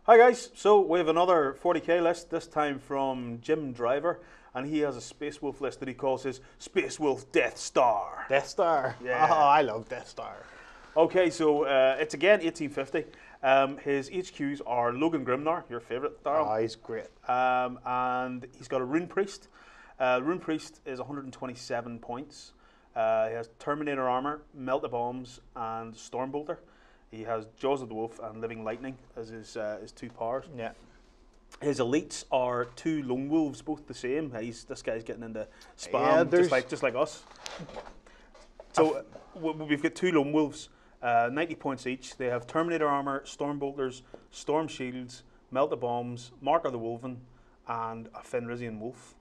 Hi guys, so we have another 40k list, this time from Jim Driver, and he has a Space Wolf list that he calls his Space Wolf Death Star. Death Star? Yeah. Oh, I love Death Star. Okay, so it's again 1850. His HQs are Logan Grimnar, your favourite, Darrell. Oh, he's great. And he's got a Rune Priest. Rune Priest is 127 points. He has Terminator Armour, Melt the Bombs, and Stormbolter. He has Jaws of the Wolf and Living Lightning as his two powers. Yeah. His elites are two Lone Wolves, both the same. This guy's getting into spam, just like us. So we've got two Lone Wolves, 90 points each. They have Terminator Armour, Stormbolters, Storm Shields, Melt the Bombs, Mark of the Wolven, and a Fenrisian Wolf.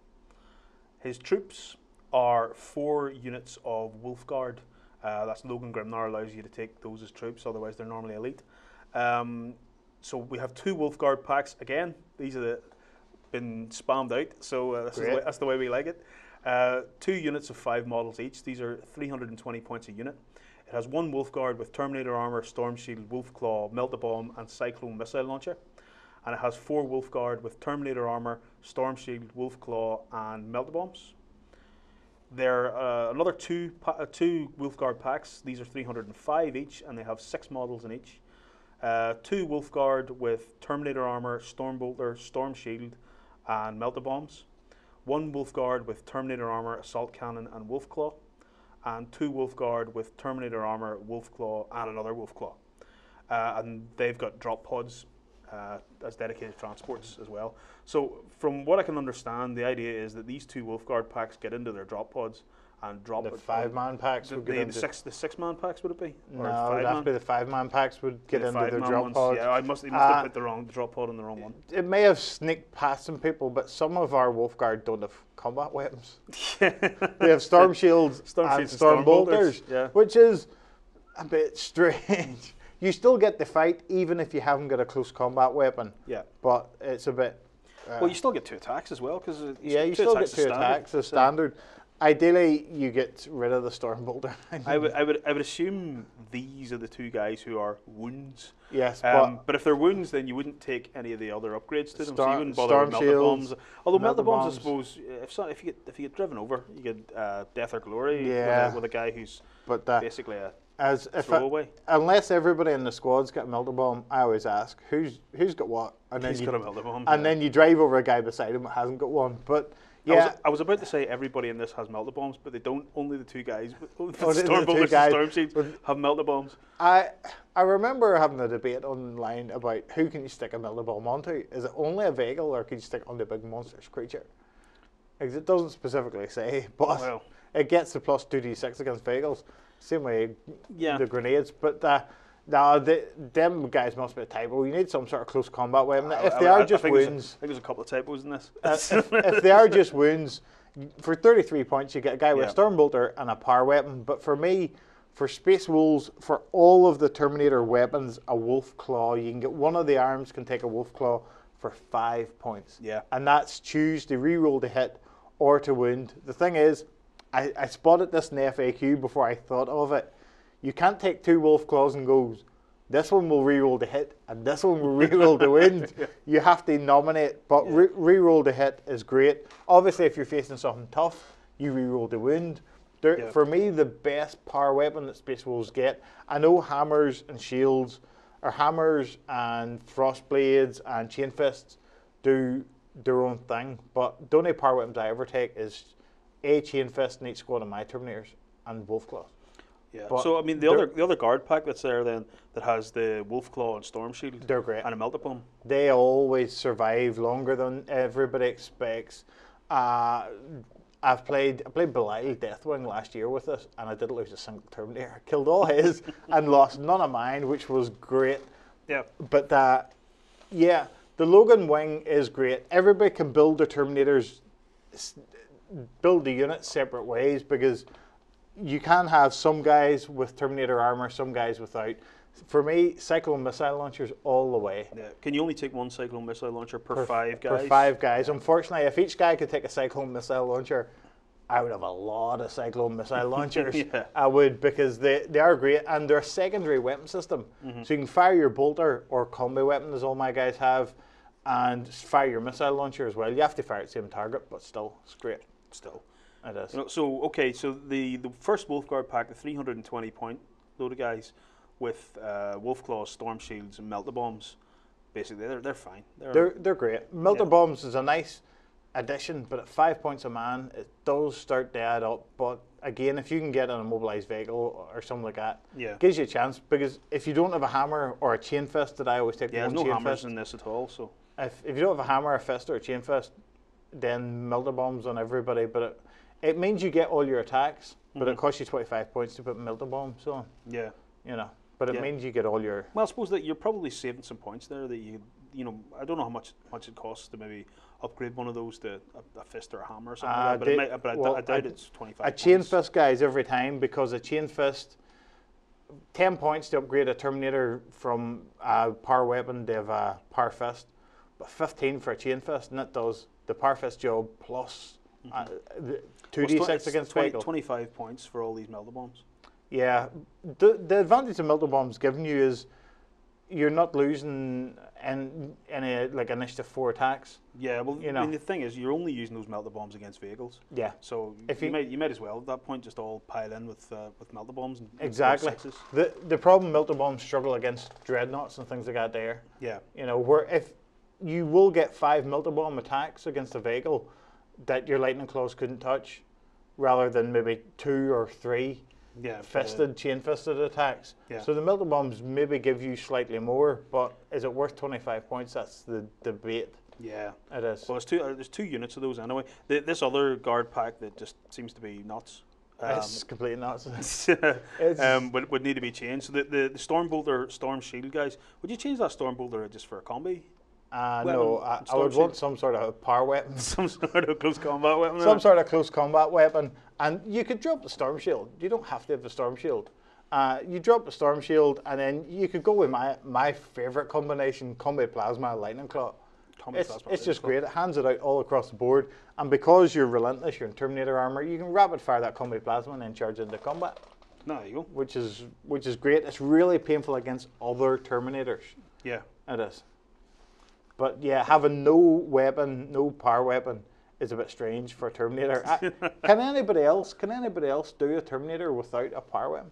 His troops are 4 units of Wolf Guard. That's Logan Grimnar allows you to take those as troops, otherwise they're normally elite. So we have 2 Wolf Guard packs. Again, these are been spammed out, so that's the way we like it. 2 units of 5 models each. These are 320 points a unit. It has 1 Wolf Guard with Terminator Armour, Storm Shield, Wolf Claw, Melt the Bomb, and Cyclone Missile Launcher. And it has 4 Wolf Guard with Terminator Armour, Storm Shield, Wolf Claw, and Melt the Bombs. There are another 2 Wolf Guard packs. These are 305 each, and they have 6 models in each. 2 Wolf Guard with Terminator Armour, Stormbolter, Storm Shield, and Melt the Bombs. 1 Wolf Guard with Terminator Armour, Assault Cannon, and Wolf Claw. And 2 Wolf Guard with Terminator Armour, Wolf Claw, and another Wolf Claw. And they've got drop pods as dedicated transports as well. So from what I can understand, the idea is that these 2 Wolf Guard packs get into their drop pods and drop the 5-man packs would get into the 6-man packs, would it be? No, it would have to be the 5-man packs would get into their drop pods. Yeah, he must have put the drop pod on the wrong one. It may have sneaked past some people, but some of our Wolf Guard don't have combat weapons. They have Storm Shields and Storm Bolters, which is a bit strange. You still get the fight even if you haven't got a close combat weapon. Yeah. But it's a bit. Well, you still get 2 attacks as well, because you still get 2 attacks as standard. Ideally, you get rid of the Stormbolter. I would assume these are the 2 guys who are wounds. Yes, but if they're wounds, then you wouldn't take any of the other upgrades to them. So you wouldn't bother with Melt the Bombs. Although Melt the Bombs, I suppose, if you get driven over, you get Death or Glory with a guy who's basically a throwaway. Unless everybody in the squad's got a Melt the Bomb, I always ask who's got what, and then he's got a Melt the Bomb, and then you drive over a guy beside him that hasn't got one. But yeah, I was about to say everybody in this has Melt the Bombs, but they don't. Only the 2 guys, Stormbolters and Storm Shields, have Melt the Bombs. I remember having a debate online about who can you stick a Melt the Bomb onto. Is it only a vehicle, or can you stick it on the big monstrous creature? Because it doesn't specifically say, but it gets the plus 2d6 against vehicles. Same way, the grenades, but them guys must be a typo. You need some sort of close combat weapon. If they are just wounds, I think there's a couple of typos in this. if they are just wounds, for 33 points you get a guy with a Stormbolter and a power weapon. But for me, for Space Wolves, for all of the Terminator weapons, a Wolf Claw, you can get one of the arms can take a Wolf Claw for 5 points. Yeah, and that's choose to reroll to hit or to wound. The thing is, I spotted this in the FAQ before I thought of it. You can't take 2 Wolf Claws and go, this one will reroll to hit and this one will reroll to wound. You have to nominate, but reroll to hit is great. Obviously, if you're facing something tough, you reroll to wound. For me, the best power weapon that Space Wolves get, I know hammers and shields, or hammers and frost blades and chain fists do their own thing, but the only power weapons I ever take is a chain fist in each squad of my Terminators and Wolf Claws. Yeah. But so I mean, the other guard pack that's there then that has the Wolf Claw and Storm Shield. They're great. And a Melt the Bomb. They always survive longer than everybody expects. I played Belial Deathwing last year with us, and I didn't lose a single Terminator. I killed all his and lost none of mine, which was great. Yeah. But the Logan Wing is great. Everybody can build their Terminators, build the units separate ways, because you can have some guys with Terminator armor, some guys without. For me, Cyclone Missile Launchers all the way. Yeah. Can you only take 1 Cyclone Missile Launcher per 5 guys? Per 5 guys. Unfortunately, if each guy could take a Cyclone Missile Launcher, I would have a lot of cyclone missile launchers. Yeah. I would, because they are great, and they're a secondary weapon system. So you can fire your bolter or combi weapon, as all my guys have, and fire your missile launcher as well. You have to fire at the same target, but still, it's great. Still. It is. You know, so, okay, so the first Wolf Guard pack, the 320 point load of guys with Wolf Claws, Storm Shields, and Melter Bombs, basically, they're fine. They're great. Melter Bombs is a nice addition, but at 5 points a man, it does start to add up. But again, if you can get an immobilized vehicle or something like that, it gives you a chance. Because if you don't have a hammer or a chain fist, that I always take there's no hammers in this at all. So if you don't have a hammer, a fist, or a chain fist, then Melter Bombs on everybody. But it means you get all your attacks, but it costs you 25 points to put Melter Bombs on. Yeah, you know. But it means you get all your. Well, I suppose that you're probably saving some points there. That you know, I don't know how much it costs to maybe upgrade one of those to a fist or a hammer or something like that. But I doubt it's 25 points. A chain fist, guys, every time, because a chain fist, 10 points to upgrade a Terminator from a power weapon to have a power fist, but 15 for a chain fist, and it does the power fist job plus 2d6 against vehicle. 25 points for all these Melter Bombs. Yeah, the advantage of Melter Bombs giving you is you're not losing any like initiative 4 attacks. Yeah, well, I mean, the thing is, you're only using those Melter Bombs against vehicles. Yeah. So you might as well at that point just all pile in with Melter Bombs. And exactly. The problem Melter Bombs struggle against dreadnoughts and things like that there. Yeah. You know, where if you will get 5 Melter Bomb attacks against a vehicle that your lightning claws couldn't touch, rather than maybe 2 or 3. Yeah, chain fisted attacks. Yeah. So the Melter Bombs maybe give you slightly more, but is it worth 25 points? That's the debate. Yeah, it is. Well, there's 2 units of those anyway. This other guard pack that just seems to be nuts. It's completely nuts. Would need to be changed. So the Storm Bolter, Storm Shield guys, would you change that Storm Bolter just for a combi? No, I would want some sort of power weapon. Some sort of close combat weapon? Some sort of close combat weapon. And you could drop the Storm Shield. You don't have to have the Storm Shield. You drop the Storm Shield, and then you could go with my favourite combination, Combi Plasma, Lightning Claw. It's just great. It hands it out all across the board. And because you're relentless, you're in Terminator armour, you can rapid fire that Combi Plasma and then charge into combat. There you go. Which is great. It's really painful against other Terminators. Yeah. It is. But yeah, having no weapon, no power weapon, is a bit strange for a Terminator. Can anybody else do a Terminator without a power weapon?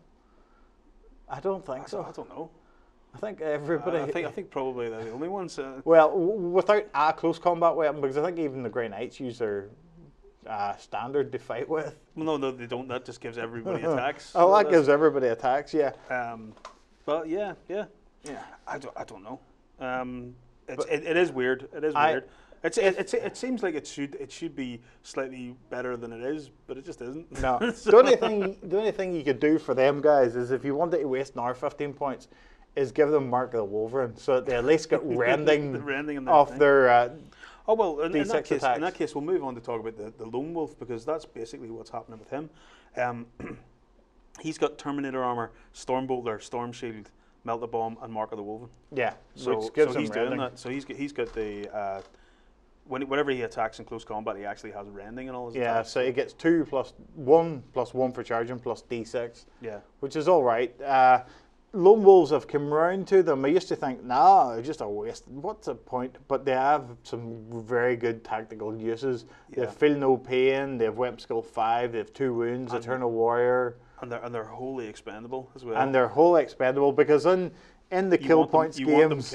I don't think so. I don't know. I think everybody. I think probably they're the only ones. Well, without a close combat weapon, because I think even the Grey Knights use their standard to fight with. No, they don't. That just gives everybody attacks. Oh, that gives everybody attacks. Yeah. But yeah. I don't know. It is weird. It is weird. It seems like it should be slightly better than it is, but it just isn't. No. The only thing you could do for them guys is if you wanted to waste another 15 points, is give them Mark of the Wolverine so that they at least get rending off their. Oh well, in that case, we'll move on to talk about the Lone Wolf, because that's basically what's happening with him. He's got Terminator armor, Storm Bolter, Storm Shield, Melter Bomb, and Mark of the Wolverine. Yeah, so he's doing that. So he's got the whenever he attacks in close combat, he actually has rending and all his attacks. So he gets 2 plus 1 for charging plus D6. Yeah, which is all right. Lone Wolves have come round to them. I used to think, it's just a waste. What's the point? But they have some very good tactical uses. Yeah. They feel no pain. They have weapon skill 5. They have 2 wounds. Eternal Warrior. And they're wholly expendable as well. And they're wholly expendable because in the kill points games,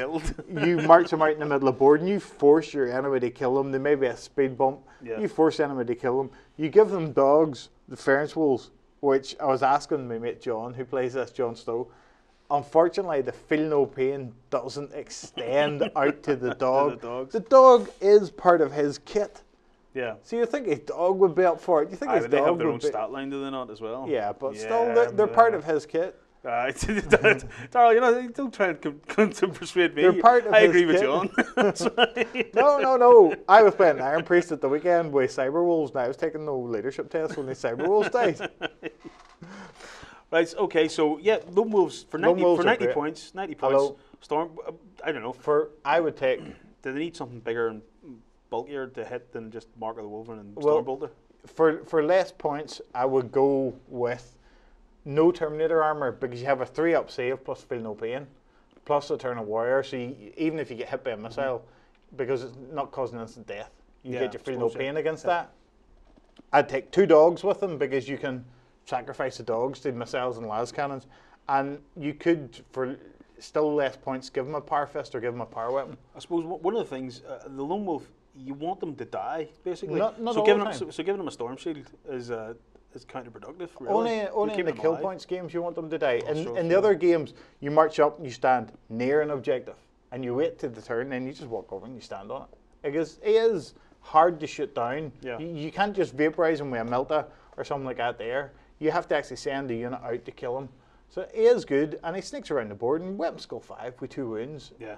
you march them out in the middle of the board and you force your enemy to kill them. There may be a speed bump. Yeah. You force the enemy to kill them. You give them dogs, the Ference Wolves, which I was asking my mate John, who plays this, John Stowe. Unfortunately, the feel no pain doesn't extend out to the dog. The dog is part of his kit. Yeah. So you think his dog would be up for it? You think his dog they have their own stat line, do they not, as well? Yeah, but still, they're part of his kit. Darrell, don't try and persuade me. They're part of I agree with John. No. I was playing Iron Priest at the weekend with Cyberwolves, and I was taking no leadership tests when the Cyberwolves died. Right, okay, so yeah, Lone Wolves for 90 points. Hello. Storm, I don't know. I would take. Do they need something bigger and bulkier to hit than just Mark of the Wolverine and Storm Bolter? for less points, I would go with no Terminator armor because you have a 3-up save plus feel no pain, plus Eternal Warrior. So even if you get hit by a missile, because it's not causing instant death, you get your feel no pain against that. I'd take 2 dogs with them because you can sacrifice the dogs to missiles and las cannons, and you could, for still less points, give them a power fist or give them a power weapon. I suppose one of the things, the lone wolf, you want them to die basically. Not so giving them a storm shield is counterproductive. Really. Only in the kill points games you want them to die. In the other games, you march up and you stand near an objective, and you wait to the turn, and you just walk over and you stand on it. It is hard to shoot down. Yeah. You can't just vaporize him with a melta or something like that there. You have to actually send the unit out to kill him. So he is good, and he sneaks around the board, and weapon skill 5 with 2 wounds. Yeah.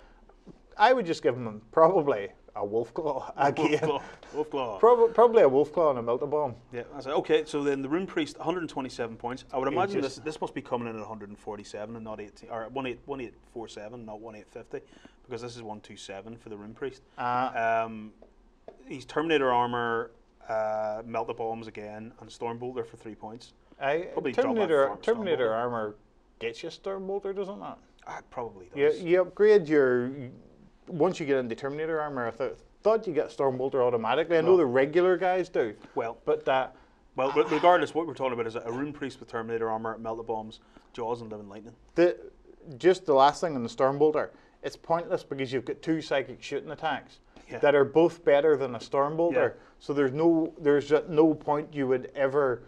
I would just give him probably a wolf claw again. Wolf claw. Probably a wolf claw and a melta bomb. Yeah. Okay. So then the Rune Priest, 127 points. I would imagine this must be coming in at 147 and not 18, or 1847, not 1850, because this is 127 for the Rune Priest. He's Terminator armor, melta bombs again, and Storm Bolter for 3 points. Terminator armor gets you Storm Bolter, doesn't it? It probably does. You upgrade your. Once you get into Terminator armor, I thought you get Storm Bolter automatically. I know the regular guys do. Well, but regardless, what we're talking about is a Rune Priest with Terminator armor, melta bombs, jaws, and living lightning. Just the last thing on the Storm Bolter, it's pointless because you've got 2 psychic shooting attacks that are both better than a Storm Bolter. Yeah. So there's no point you would ever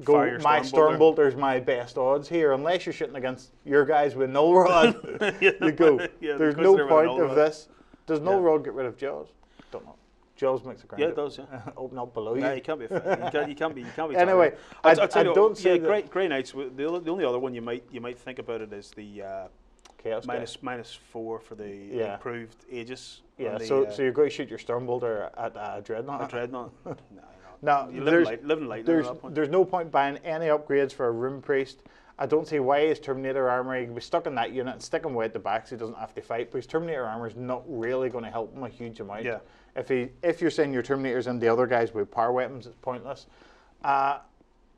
go, my Storm Bolter's my best odds here, unless you're shooting against your guys with null rod. You go. There's no point of this. Does null rod get rid of jaws? Don't know. Jaws makes a ground. Yeah, it does. Yeah. Open up below you. Yeah, you can't be. You can't be. Anyway, I don't say Grey Knights. The only other one you might think about it is the Chaos -4 for the improved Aegis. Yeah. So you're going to shoot your Storm Bolter at a Dreadnought. A Dreadnought. No, living light. There's no point buying any upgrades for a Rune Priest. I don't see why his Terminator armor, he can be stuck in that unit and stick him way at the back so he doesn't have to fight, but his Terminator armor is not really going to help him a huge amount. Yeah. If you're saying your Terminators and the other guys with power weapons, it's pointless. I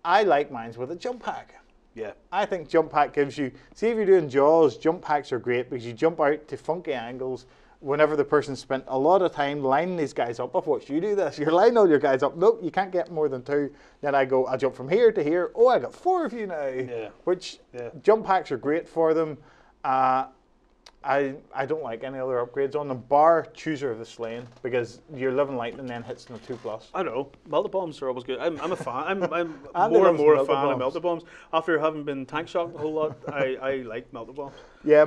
like mines with a jump hack. Yeah. I think jump hack gives you, see if you're doing jaws, jump hacks are great because you jump out to funky angles whenever the person spent a lot of time lining these guys up. I've watched you do this. You're lining all your guys up. Nope, you can't get more than 2. Then I go, I jump from here to here. Oh, I got 4 of you now. Yeah. Which jump hacks are great for them. I don't like any other upgrades on them, bar Chooser of the Slain, because your Living Lightning then hits them 2+. I don't know. Melta bombs are always good. I'm a fan. I'm more and more a fan of melta bombs. After having been tank shocked a whole lot, I like melta bombs. Yeah,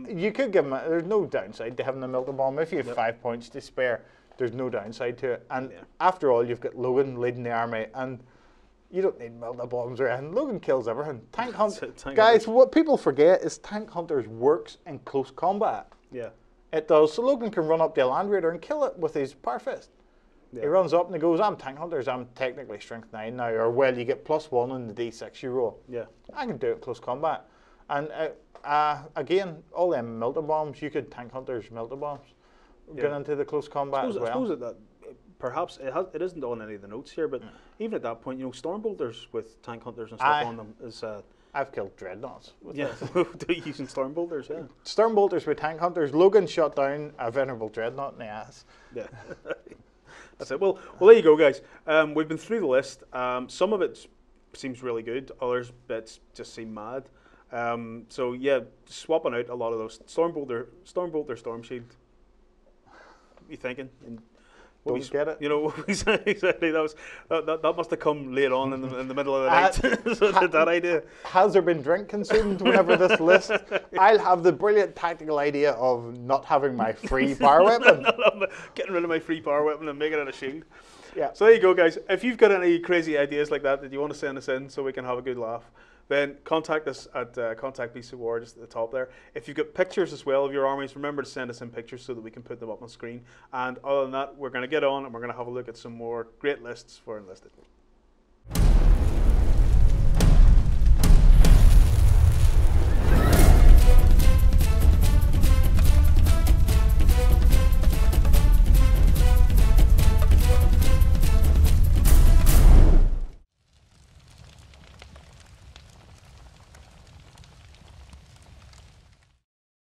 you could give them. There's no downside to having a melta bomb. If you have 5 points to spare, there's no downside to it. And after all, you've got Logan leading the army, and you don't need melta bombs or anything. Logan kills everything. Tank guys, what people forget is Tank Hunters works in close combat. Yeah. It does. So Logan can run up to a Land Raider and kill it with his power fist. Yeah. He runs up and he goes, I'm Tank Hunters, I'm technically Strength 9 now. Or, well, you get +1 on the D6 you roll. Yeah. I can do it close combat. And again, all them melta bombs, you could Tank Hunters melta bombs. Get into the close combat as well. I suppose that perhaps it isn't on any of the notes here, but even at that point, Storm Bolters with Tank Hunters and stuff on them is. I've killed Dreadnoughts. Using Storm Bolters, yeah. Storm Bolters with Tank Hunters. Logan shot down a venerable Dreadnought in the ass. Yeah. That's it. Well, there you go, guys. We've been through the list. Some of it seems really good. Others bits just seem mad. So yeah, swapping out a lot of those Storm Bolter, Storm Shield. What are you thinking? Don't get it. You know, exactly. That must have come late on in the middle of the night. So that idea. Has there been drink consumed whenever this list? I'll have the brilliant tactical idea of not having my free power weapon. Getting rid of my free power weapon and making it a shield. Yeah. So there you go, guys. If you've got any crazy ideas like that you want to send us in so we can have a good laugh, then contact us at Contact BC War, just at the top there. If you've got pictures as well of your armies, remember to send us in pictures so that we can put them up on screen. And other than that, we're going to get on and we're going to have a look at some more great lists for Enlisted.